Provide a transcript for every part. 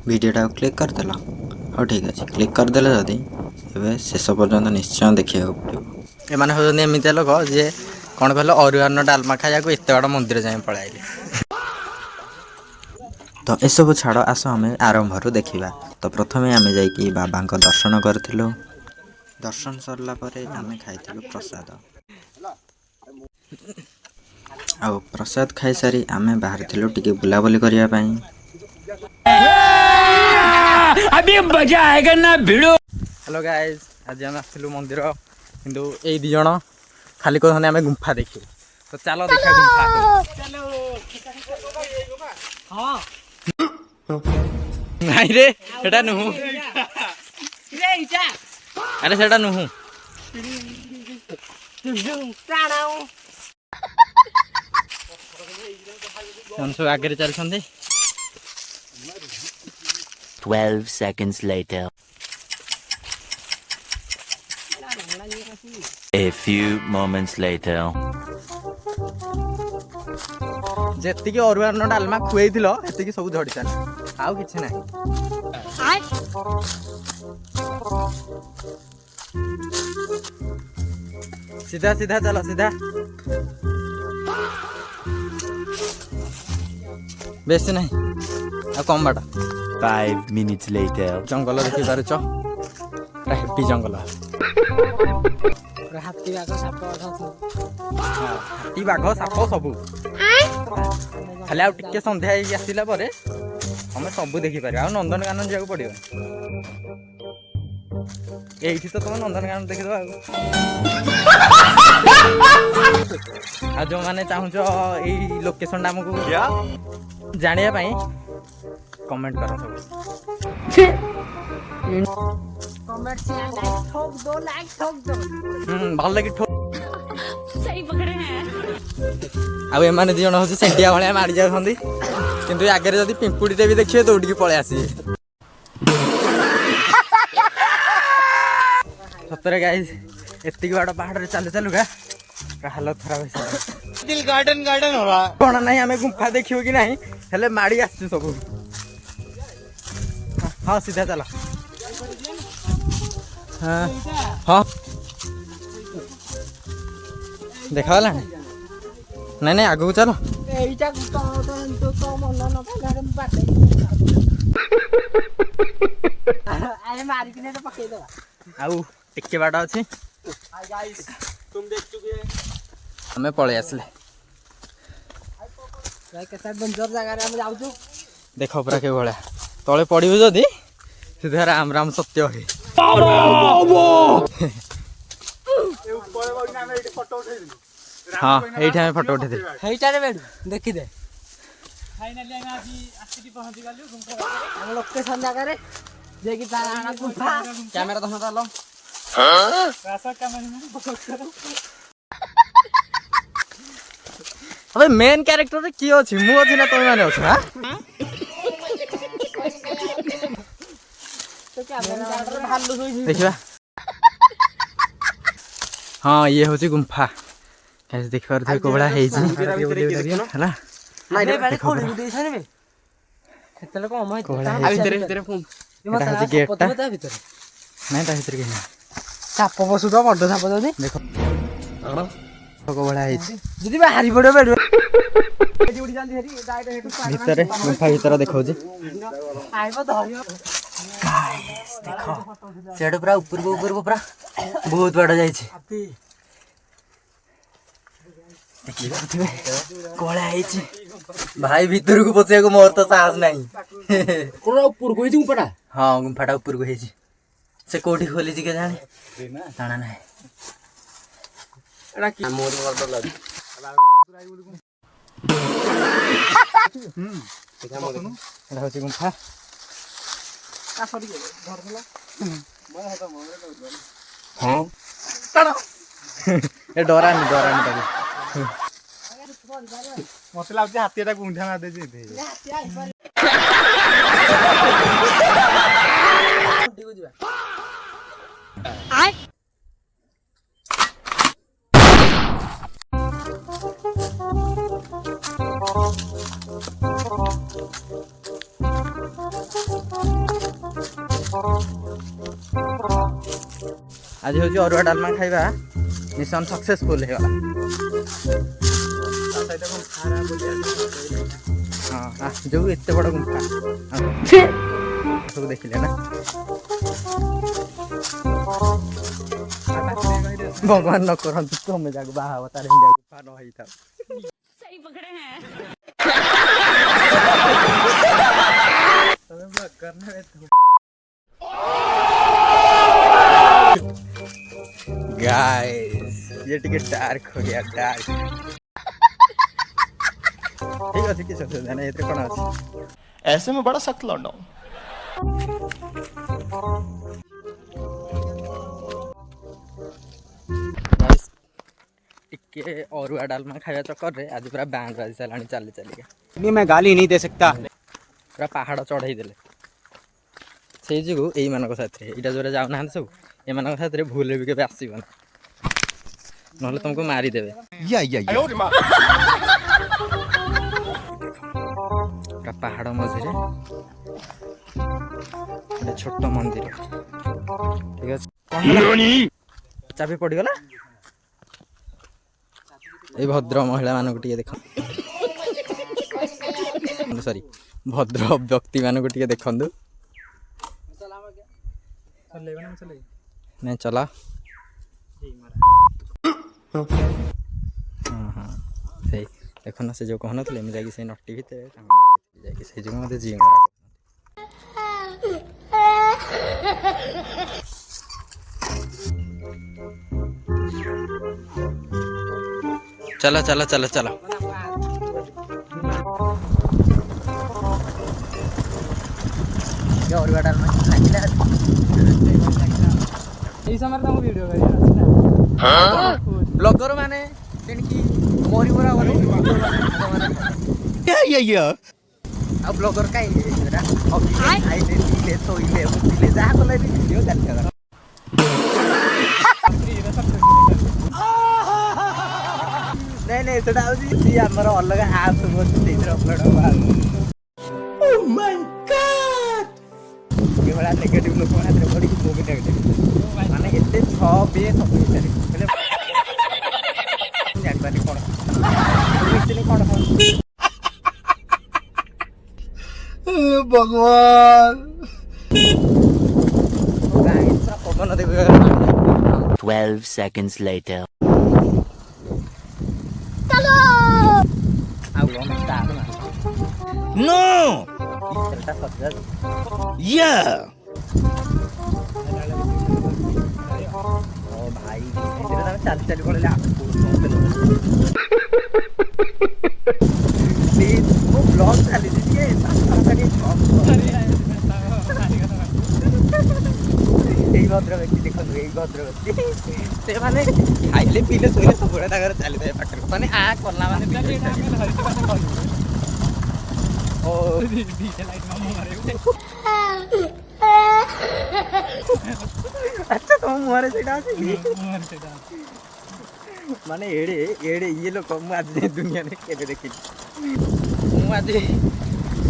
वीडियोटा click करदेल हाँ ठीक अच्छे क्लिक करदेले जदि ए शेष पर्यंत निश्चय देखा पड़ो। एम हूँ एमती लोक जे कौन कहल अरुआन डालमा खाया एत बड़ मंदिर जाए पलैले तो एसबू छाड़ आस आम आरंभ देखा। तो प्रथमे आम जा बाबा दर्शन करूँ दर्शन सरला आम खाई प्रसाद आ प्रसाद खाई सारी आम बाहर टे बुलाबुली करने अभी मजा आएगा ना भिड़ो। हेलो गाइस आज आम आसलु मंदिर किंतु ए दी जण खाली कहते आम गुंफा देखिए तो चलो देखा गुंफा हाँ नहीं रे सेटा नुहु अरे सेटा नुहु सब आगे चलते 12 seconds later. A few moments later. जेतिकी अरुआन Dalma खुई थी सब झड़ी सारे आउ कि ना सीधा सीधा चलो सीधा बेसी नहीं आ कम बाट 5 minutes later. जंगल देखी पारुच हेपी जंगल हाथी बाघ साप सब खाली आउ टिके संध्या आसला हमें सब देखिपार आ नंदनकानन जाक पड़ो ये तो तुम नंदनकानन देखीद आ जो मैंने चाहूच यही लोकेशन आमको जानापी कमेंट कर भल लगे आने दी जन हूँ सेंटिया भाया मारी जाती कि आगे जब पिंपुड़ीटे भी देखिए दौड़ी पलि आस सतरे गाइस एति बड़ पहाड़ चलू चलुका हालत खराब गार्डन गार्डन कौन ना आम गुंफा देखियो कि नहीं हेले माड़ी आस सब हाँ सीधा चल हाँ हाँ देखा नहीं नहीं आगू चलो आउ टिके बाट अच्छे हमें पलि आसले देख पूरा के भाया तले पड़ू जदि सीधा राम राम सत्य है हाँ ये फोटो उठे देखी दे लोकेशन जगह कैमेरा तो चलो अबे मेन कैरेक्टर किए अच्छी मु अच्छी ना तुम मैंने अच्छा देखा हाँ ये हूँ गुंफा कैसे देख पारे को भाया साप बसु तो बड़ साप देख भाई बाहरी पड़ो भितर गुंफा भितर देखा देख पूरा ऊपर को पूरा बहुत बड़ा जाए कला भाई भीतर को पशा को मोर तो साहस नहीं गुंफा हाँ गुंफाटा ऊपर को से कौटी खोली के जाने जाना ना गुंफा डरानी मत लगे हाथी गुंठा मार आज हूँ अरुआ डालमा खाइबा मिशन सक्सेसफुल हो हाँ जो एत बड़ गुंफा सब देखिले ना भगवान न करंतु तुम जाक बाहा तार इंडिया गुफा न होई था सही पकड़े हैं। तमे ब्लॉग करना है तो गाइस ये टिकट डार्क हो गया डार्क ठीक है किस से जाना इतने कोन আছে ऐसे में बड़ा सख्त लौंडा हूं। गाइस टिके और डालमा खाया चक्कर रे आज पूरा बैंड बाजी चलानी चली चली मैं गाली नहीं दे सकता। पूरा पहाड़ चढ़ाई देले से जुगु एई मानक साथरे इटा जोरे जाउ ना सब ए मानक साथरे भूल भी के आसीबन नहले तुमको मारी देबे पूरा पहाड़ मझे गोटे छोट मंदिर ठीक है चाबी पड़गला ये भद्र महिला मानक टिके देख सॉरी भद्र व्यक्ति मानक टिके देखंदु नहीं चला हाँ हाँ से देख ना से जो कहन थे मुझे जाकि से नटी भितर जाकि से जो मते जी मारा चला चला चला चला और बड़ा এই সময় তো ভিডিও করি না ब्लॉगर माने तेणकी मोरी मोरा वाले आ ब्लॉगर काई एरा आइले दिले सोइले दिले जा कोले भिडियो चलते नहीं सेटा होजी सी हमर अलग ऐप सब छै अपलोड होबा ओ माय गॉड ये बड़ा नेगेटिव लोक हाथ पड़ी मूवी नेगेटिव माने एते 6 बे सब विचार हेले जान पानी कोन इतनी कोन भगवान गाइस पवन देबे 12 seconds later. No! Yeah! ओ भाई इधर चल चल बोले ला प्लीज वो ब्लॉग चली दीजिए এই ভদ্র ব্যক্তি দেখুন এই ভদ্র ব্যক্তি ସେମାନେ ଖାଇଲେ ପିଇଲେ ଶୋଇଲେ ସବୁବେଳେ ତାଙ୍କର ଚାଲିଥାଏ ପାଖରେ ମାନେ ଆ କଲା ମାନେ ଓ ଆଚ୍ଛା ତମ ମୁହଁରେ ସେଇଟା ଅଛି ମାନେ ଏଡେ ଏଡେ ଇଏ ଲୋକ ମୁଁ ଆଜି ଦୁନିଆରେ କେବେ ଦେଖିନି ମୁଁ ଆଜି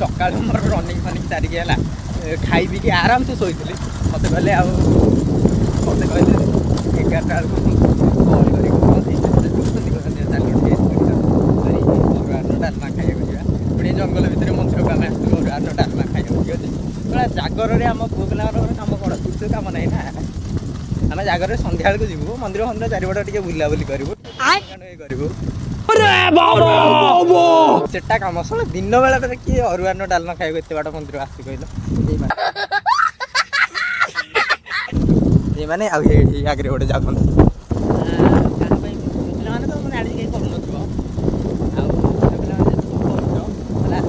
ସକାଳୁ ମୋର ରନିଂ ଫନିଂ ସାରିକି ହେଲା ଖାଇ ପିଇକି ଆରାମସେ ଶୋଇଥିଲି ମୋତେ କହିଲେ ଆଉ ମୋତେ କହିଲେ 11ଟା ବେଳକୁ କଲ୍ କରିକି ଡାଲମା ଖାଇବାକୁ ଯିବା ପୁଣି ଜଙ୍ଗଲ ଭିତରେ ମନ୍ଦିରକୁ ଆମେ ଆସିଥିଲୁ ଅରୁଆ ଡାଲମା ଖାଇବାକୁ ଯିବା ପୁରା ଜାଗରରେ ଆମ ପୁଅ ପିଲାମାନଙ୍କର କାମ କ'ଣ କିଛି କାମ ନାହିଁ ନା ଆମେ ଜାଗରରେ ସନ୍ଧ୍ୟାବେଳକୁ ଯିବୁ ମନ୍ଦିର ଫନ୍ଦିର ଚାରିପଟ ଟିକେ ବୁଲାବୁଲି କରିବୁ କରିବୁ ସେଟା କାମ ଶୁଣ ଦିନ ବେଳାଟାରେ କିଏ ଅରୁଆ ଡାଲମା ଖାଇବାକୁ ଏତେ ବାଟ ମନ୍ଦିର ଆସି କହିଲ ଏଇମାନେ ଆଉ ଏଇ ଆଗରେ ଗୋଟେ ଯାଉଛନ୍ତି ପିଲାମାନେ ତ ମାନେ ଆଜି କେହି କରୁନଥିବ ଆଉ ପିଲାମାନେ କରୁଛ ହେଲା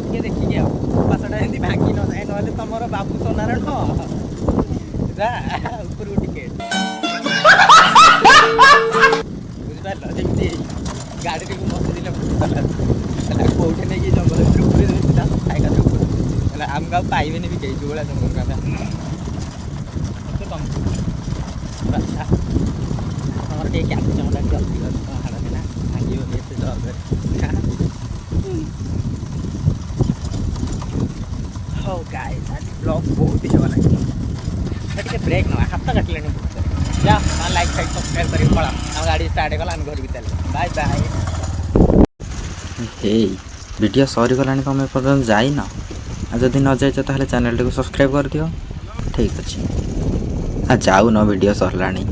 ଟିକେ ଦେଖିକି ଆଉ ପାଶଟା ଏମିତି ଭାଙ୍ଗି ନଥାଏ ନହେଲେ ତମର ବାବୁ ସୋନାର ଯା ଉପରକୁ ଟିକେ ବୁଝିପାରିଲ ଯେମିତି ଗାଡ଼ିଟିକୁ ବସିଥିଲେ ହେଲା କୋଉଠି ନେଇକି ଜଙ୍ଗଲ ଭିତରେ ପୁରେଇ ଦେବେ ସିଧା ଖାଇକା ଉପରୁ ହେଲା ଆମକୁ ଆଉ ପାଇବେନି ବି କେହି ଯୋଉଭଳିଆ ଜଙ୍ଗଲକୁ ଆମେ ଆଚ୍ଛା ଆମର ଟିକେ କ୍ୟାପ୍ଚମଟା ଟିକେ ଅଧିକ ହାଡ଼ ଥିଲା ଭାଙ୍ଗିବନି ଏତେ ଜଲ୍ଦି ହଉ ଗାଇସ୍ ଆଜି ବ୍ଲଗ୍ ବହୁତ ହି ଭଲ ଲାଗିଲା ଟିକେ ବ୍ରେକ୍ ନେବା ହାତ କାଟିଲେଣି ଯା ଲାଇକ୍ ସାଇକ୍ ସବସ୍କ୍ରାଇବ୍ କରିକି ପଳା ଆମ ଗାଡ଼ି ଷ୍ଟାର୍ଟ କଲା ଆମେ ଘରକୁ ଚାଲିଲେ ବାଏ ବାଏ। ହେଇ ଭିଡ଼ିଓ ସରିଗଲାଣି ତୁମେ ଏପର୍ଯ୍ୟନ୍ତ ଯାଇନ ଆଉ ଯଦି ନ ଯାଇଛ ତାହେଲେ ଚ୍ୟାନେଲଟିକୁ ସବସ୍କ୍ରାଇବ୍ କରିଦିଅ ଠିକ୍ ଅଛି ଆଉ ଯାଉନ ଭିଡ଼ିଓ ସରିଲାଣି।